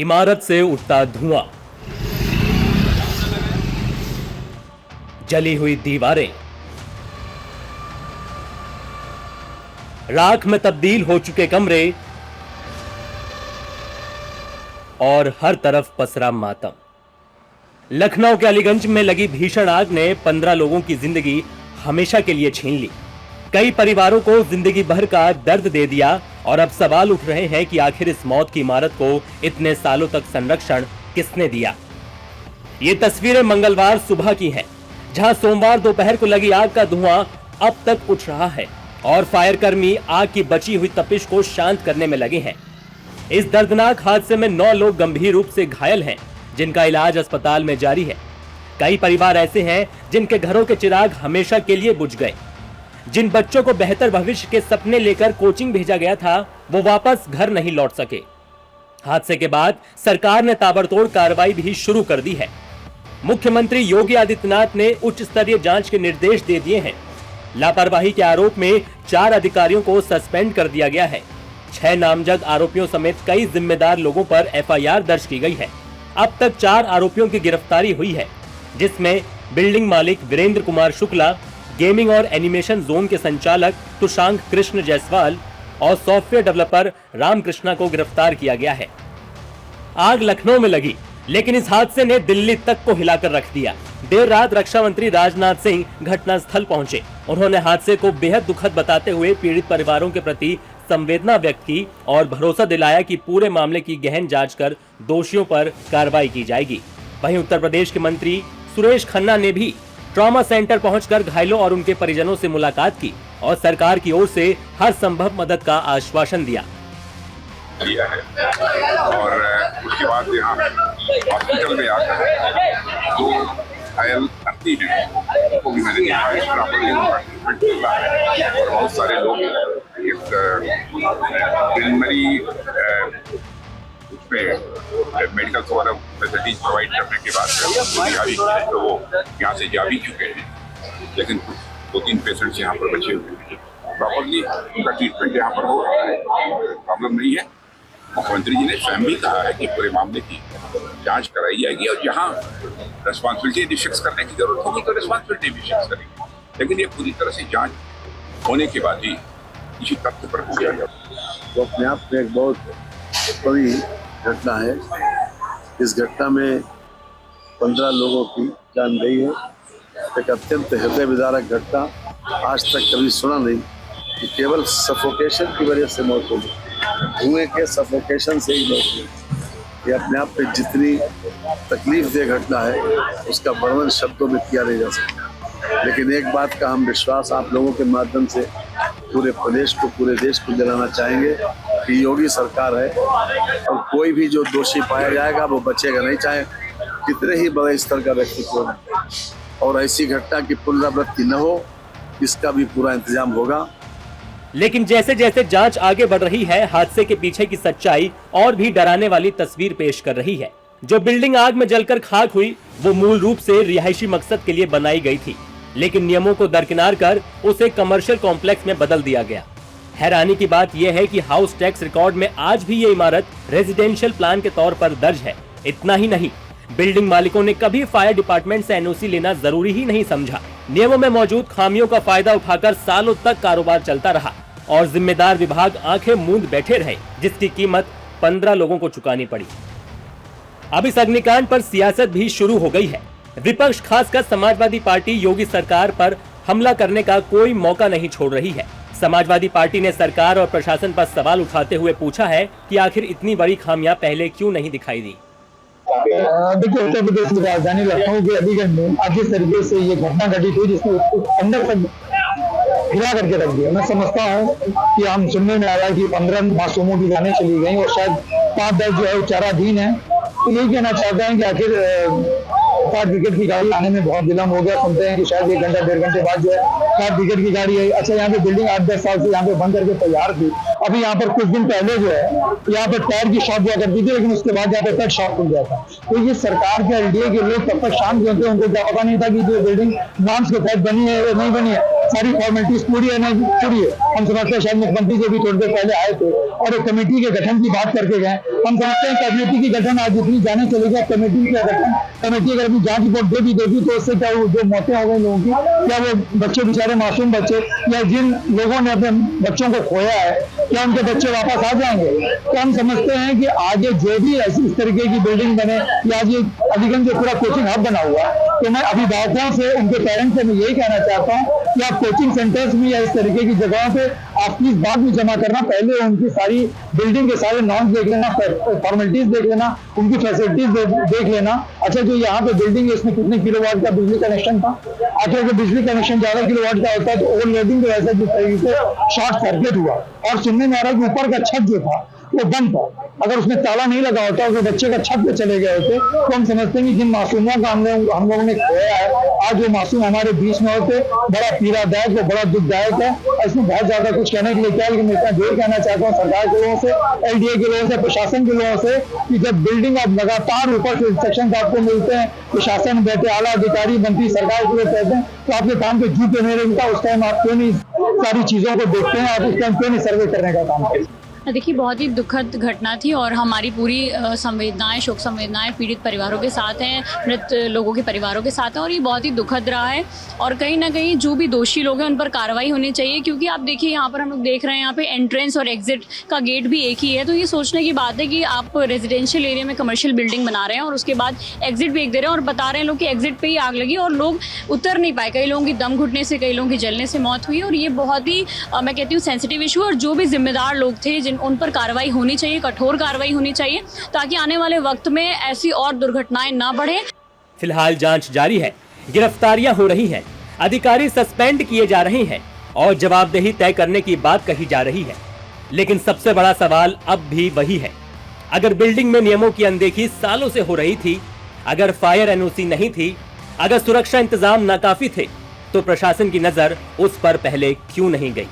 इमारत से उठता धुआं, जली हुई दीवारें, राख में तब्दील हो चुके कमरे और हर तरफ पसरा मातम। लखनऊ के अलीगंज में लगी भीषण आग ने 15 लोगों की जिंदगी हमेशा के लिए छीन ली। कई परिवारों को जिंदगी भर का दर्द दे दिया और अब सवाल उठ रहे हैं कि आखिर इस मौत की इमारत को इतने सालों तक संरक्षण किसने दिया। ये तस्वीरें मंगलवार सुबह की हैं, जहां सोमवार दोपहर को लगी आग का धुआं अब तक उठ रहा है और फायर कर्मी आग की बची हुई तपिश को शांत करने में लगे हैं। इस दर्दनाक हादसे में 9 लोग गंभीर रूप से घायल हैं, जिनका इलाज अस्पताल में जारी है। कई परिवार ऐसे हैं जिनके घरों के चिराग हमेशा के लिए बुझ गए। जिन बच्चों को बेहतर भविष्य के सपने लेकर कोचिंग भेजा गया था, वो वापस घर नहीं लौट सके। हादसे के बाद सरकार ने ताबड़तोड़ कार्रवाई भी शुरू कर दी है। मुख्यमंत्री योगी आदित्यनाथ ने उच्च स्तरीय जांच के निर्देश दे दिए हैं। लापरवाही के आरोप में 4 अधिकारियों को सस्पेंड कर दिया गया है। 6 नामजद आरोपियों समेत कई जिम्मेदार लोगों पर FIR दर्ज की गई है। अब तक 4 आरोपियों की गिरफ्तारी हुई है, जिसमें बिल्डिंग मालिक वीरेंद्र कुमार शुक्ला, गेमिंग और एनिमेशन जोन के संचालक तुषांक कृष्ण जायसवाल और सॉफ्टवेयर डेवलपर रामकृष्णा को गिरफ्तार किया गया है। आग लखनऊ में लगी, लेकिन इस हादसे ने दिल्ली तक को हिलाकर रख दिया। देर रात रक्षा मंत्री राजनाथ सिंह घटनास्थल पहुंचे। उन्होंने हादसे को बेहद दुखद बताते हुए पीड़ित परिवारों के प्रति संवेदना व्यक्त की और भरोसा दिलाया कि पूरे मामले की गहन जांच कर दोषियों पर कार्रवाई की जाएगी। वहीं उत्तर प्रदेश के मंत्री सुरेश खन्ना ने भी ट्रॉमा सेंटर पहुंचकर घायलों और उनके परिजनों से मुलाकात की और सरकार की ओर से हर संभव मदद का आश्वासन दिया है। और उसके बाद यहाँ हॉस्पिटल में आकर जो घायल भर्ती है उनको भी मैंने देखा है, ट्रीटमेंट मिल रहा है। और बहुत सारे लोग इस प्रिलिमिनरी उसमें मेडिकल वगैरह फैसिलिटीज प्रोवाइड करने के बाद तो वो यहाँ से जा भी चुके हैं, लेकिन 2-3 पेशेंट्स यहाँ पर बचे हुए हैं। प्रॉपरली उनका ट्रीटमेंट यहाँ पर हो रहा है, प्रॉब्लम नहीं है। मुख्यमंत्री जी ने स्वयं भी कहा है कि पूरे मामले की जांच कराई जाएगी और जहाँ रिस्पॉन्सिबिलिटी फिक्स करने की जरूरत होगी तो रिस्पॉन्सिबिलिटी भी फिक्स करेंगे, लेकिन ये पूरी तरह से जांच होने के बाद ही इसी तथ्य पर हो जाएगा। तो अपने आप में एक बहुत बड़ी घटना है। इस घटना में 15 लोगों की जान गई है। एक अत्यंत हृदय विदारक घटना, आज तक कभी सुना नहीं कि केवल सफोकेशन की वजह से मौत हो गई। धुएं के सफोकेशन से ही मौत हुई। ये अपने आप में जितनी तकलीफदेह घटना है उसका वर्णन शब्दों में किया नहीं जा सकता। लेकिन एक बात का हम विश्वास आप लोगों के माध्यम से पूरे प्रदेश को, पूरे देश को दिलाना चाहेंगे कि योगी सरकार है और कोई भी जो दोषी पाया जाएगा वो बचेगा नहीं, चाहे कितने ही बड़े स्तर का व्यक्तित्व हो। और ऐसी घटना की पुनरावृत्ति न हो, इसका भी पूरा इंतजाम होगा। लेकिन जैसे जैसे जांच आगे बढ़ रही है, हादसे के पीछे की सच्चाई और भी डराने वाली तस्वीर पेश कर रही है। जो बिल्डिंग आग में जलकर खाक हुई, वो मूल रूप से रिहायशी मकसद के लिए बनाई गई थी, लेकिन नियमों को दरकिनार कर उसे कमर्शियल कॉम्प्लेक्स में बदल दिया गया। हैरानी की बात यह है कि हाउस टैक्स रिकॉर्ड में आज भी ये इमारत रेजिडेंशियल प्लान के तौर पर दर्ज है। इतना ही नहीं, बिल्डिंग मालिकों ने कभी फायर डिपार्टमेंट से NOC लेना जरूरी ही नहीं समझा। नियमों में मौजूद खामियों का फायदा उठाकर सालों तक कारोबार चलता रहा और जिम्मेदार विभाग आंखें मूंद बैठे रहे, जिसकी कीमत 15 लोगों को चुकानी पड़ी। अब इस अग्निकांड पर सियासत भी शुरू हो गई है। विपक्ष, खासकर समाजवादी पार्टी, योगी सरकार पर हमला करने का कोई मौका नहीं छोड़ रही है। समाजवादी पार्टी ने सरकार और प्रशासन पर सवाल उठाते हुए पूछा है कि आखिर इतनी बड़ी खामियां पहले क्यों नहीं दिखाई दी। देखिए, उत्तर प्रदेश की राजधानी लखनऊ के अलीगंज में आज जिस तरीके से ये घटना घटित हुई, जिसने अंदर तक हिला करके रख दिया। मैं समझता हूँ कि हम सुनने में आया कि 15 मासूमों की जानें चली गई और शायद 5-10 जो है उपचाराधीन है। तो यही कहना चाहते हैं कि आखिर फायर ब्रिगेड की गाड़ी आने में बहुत विलम्ब हो गया। सुनते हैं कि शायद 1 घंटा 1.5 घंटे बाद जो है फायर ब्रिगेड की गाड़ी है। अच्छा, यहाँ पे बिल्डिंग 8-10 साल से यहाँ पे बंद करके तैयार थी अभी यहाँ पर कुछ दिन पहले जो है यहाँ पर टायर की शॉप हुआ करती थी, लेकिन उसके बाद यहाँ पर पेट शॉप खुल गया था। तो ये सरकार के एलडीए के लोग तब तक शांत होते, उनको क्या पता नहीं था कि जो बिल्डिंग नॉर्म्स के तहत बनी है या नहीं बनी है, सारी फॉर्मेलिटीज पूरी है नहीं पूरी है। हम समझते हैं शायद मुख्यमंत्री जी भी थोड़ी देर पहले आए थे और एक कमेटी के गठन की बात करके गए। हम समझते हैं कमेटी की गठन आज इतनी जाने चलेगी, कमेटी का गठन, कमेटी अगर अपनी जांच रिपोर्ट दे भी देगी तो उससे क्या जो मौतें हो गई लोगों की, क्या वो बच्चे बेचारे मासूम बच्चे या जिन लोगों ने अपने बच्चों को खोया है, क्या उनके बच्चे वापस आ जाएंगे? तो हम समझते हैं कि आगे जो भी ऐसी इस तरीके की बिल्डिंग बने या आज ये अलीगंज जो पूरा कोचिंग हब बना हुआ, तो मैं अभिभावकों से, उनके पेरेंट्स से मैं यही कहना चाहता हूँ कि आप कोचिंग सेंटर्स में या इस तरीके की जगहों पे आप फीस बाद में जमा करना, पहले उनकी सारी बिल्डिंग के सारे नॉर्म्स देख लेना, फॉर्मेलिटीज देख लेना, उनकी फैसिलिटीज देख लेना। अच्छा, जो यहाँ पे बिल्डिंग है इसमें कितने किलोवाट का बिजली कनेक्शन था? आखिर अगर बिजली कनेक्शन ज्यादा किलोवाट का होता है तो ओवरलोडिंग की वजह से जिस तरीके से शॉर्ट सर्किट हुआ और सुनने में आ रहा है कि ऊपर का छत जो था वो बंद था, अगर उसमें ताला नहीं लगा होता, अगर बच्चे का छत पे चले गए होते तो हम समझते हैं कि जिन मासूमों का हम लोगों ने खोया है, आज वो मासूम हमारे बीच में होते, बड़ा पीड़ादायक और बड़ा दुखदायक है। इसमें बहुत ज्यादा कुछ कहने के लिए क्या है, लेकिन मैं इतना जोर कहना चाहता हूँ सरकार के लोगों से, एलडीए के लोगों से, प्रशासन के लोगों से कि जब बिल्डिंग आप लगातार ऊपर से इंस्ट्रक्शन आपको मिलते हैं, प्रशासन बैठे, आला अधिकारी, मंत्री सरकार के लोग कहते हैं तो आपके काम पे झूठे नहीं रहता, उस टाइम आप क्यों नहीं सारी चीजों को देखते हैं, आप उस टाइम क्यों नहीं सर्वे करने का काम करते हैं? देखिए, बहुत ही दुखद घटना थी और हमारी पूरी संवेदनाएं, शोक संवेदनाएं पीड़ित परिवारों के साथ हैं, मृत लोगों के परिवारों के साथ हैं और ये बहुत ही दुखद रहा है। और कहीं ना कहीं जो भी दोषी लोग हैं उन पर कार्रवाई होनी चाहिए, क्योंकि आप देखिए यहाँ पर हम लोग देख रहे हैं यहाँ पे एंट्रेंस और एग्जिट का गेट भी एक ही है। तो ये सोचने की बात है कि आप रेजिडेंशियल एरिया में कमर्शियल बिल्डिंग बना रहे हैं और उसके बाद एग्जिट भी एक दे रहे हैं और बता रहे हैं लोग कि एग्जिट पर ही आग लगी और लोग उतर नहीं पाए। कई लोगों की दम घुटने से, कई लोगों की जलने से मौत हुई और ये बहुत ही मैं कहती हूँ सेंसिटिव इशू। और जो भी जिम्मेदार लोग थे उन पर कार्रवाई होनी चाहिए, कठोर कार्रवाई होनी चाहिए, ताकि आने वाले वक्त में ऐसी और दुर्घटनाएं ना बढ़े। फिलहाल जांच जारी है, गिरफ्तारियां हो रही हैं, अधिकारी सस्पेंड किए जा रहे हैं और जवाबदेही तय करने की बात कही जा रही है। लेकिन सबसे बड़ा सवाल अब भी वही है, अगर बिल्डिंग में नियमों की अनदेखी सालों से हो रही थी, अगर फायर एनओसी नहीं थी, अगर सुरक्षा इंतजाम नाकाफी थे, तो प्रशासन की नजर उस पर पहले क्यों नहीं गई?